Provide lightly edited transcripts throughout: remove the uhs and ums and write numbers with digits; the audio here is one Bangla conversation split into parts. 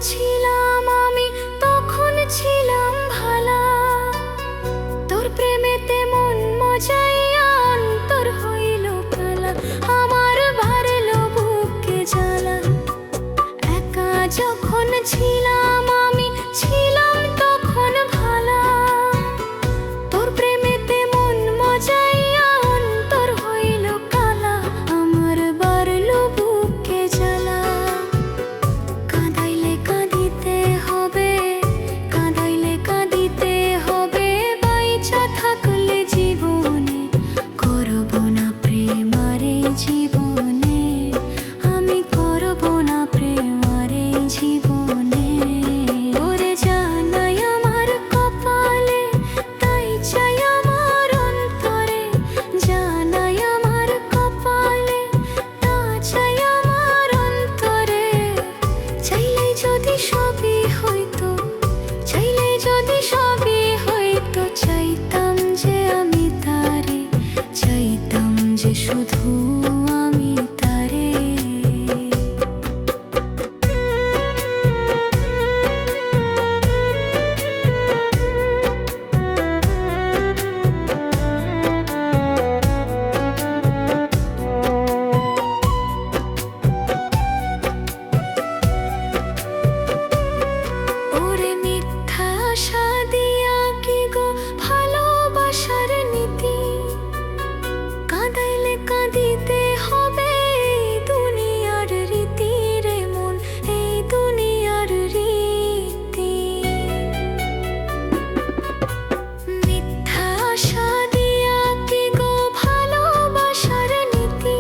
ছিলাম আমি, তখন ছিলাম ভালা। তোর প্রেমেতে মন মজাইয়া অন্তর হইল কালা। আমার বাড়লো বুকে জ্বালা। একা যখন ছিলাম আমি, ছিলাম তখন ভালা। তোর প্রেমেতে মন মজাইয়া অন্তর হইল কালা। আমার বাড়লো বুকে জ্বালা। কাঁদাইলে কাঁদিতে হবে, কাঁদাইলে কাঁদিতে হবে। বাইচা থাকলে জীবনে করব না প্রেম আর এই জীবনে। আমি করব না প্রেম আর এই জীবনে। ওরে জানাই আমার কপালে, তাই চাই আমার অন্তরে। জানাই আমার কপালে, তা চাই আমার অন্তরে। চাইলেই যদি সবই হইতো, চাইলেই যদি সবই হইতো। চাইতাম যে আমি তারে, চাইতাম যে শুধু আমি তারে। ওরে মিথ্যা আশা দিয়া কি গো ভালোবাসার নীতি। কাঁদাইলে কাঁদিতে হবে, এই দুনিয়ার রীতি রে মন, এই দুনিয়ার রীতি। মিথ্যা আশা দিয়া কি গো ভালোবাসার নীতি।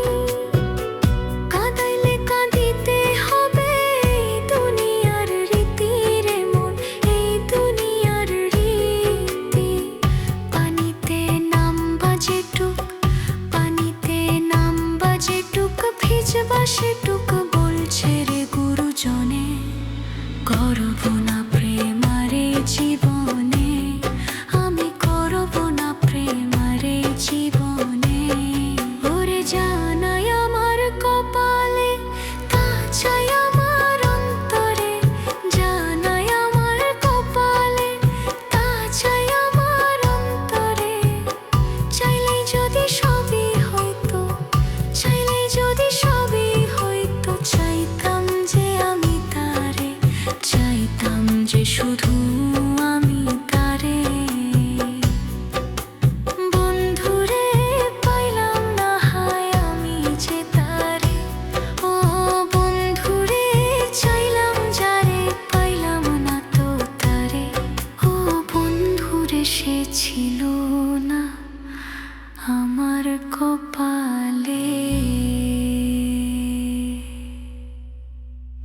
কাঁদাইলে কাঁদিতে হবে, এই দুনিয়ার রীতি রে মন, এই দুনিয়ার রীতি। পানিতে নামবা যেটুক, পানিতে নামবা যেটুক। ভিজবা সেটুক বলছে রে গুরুজনে। করব না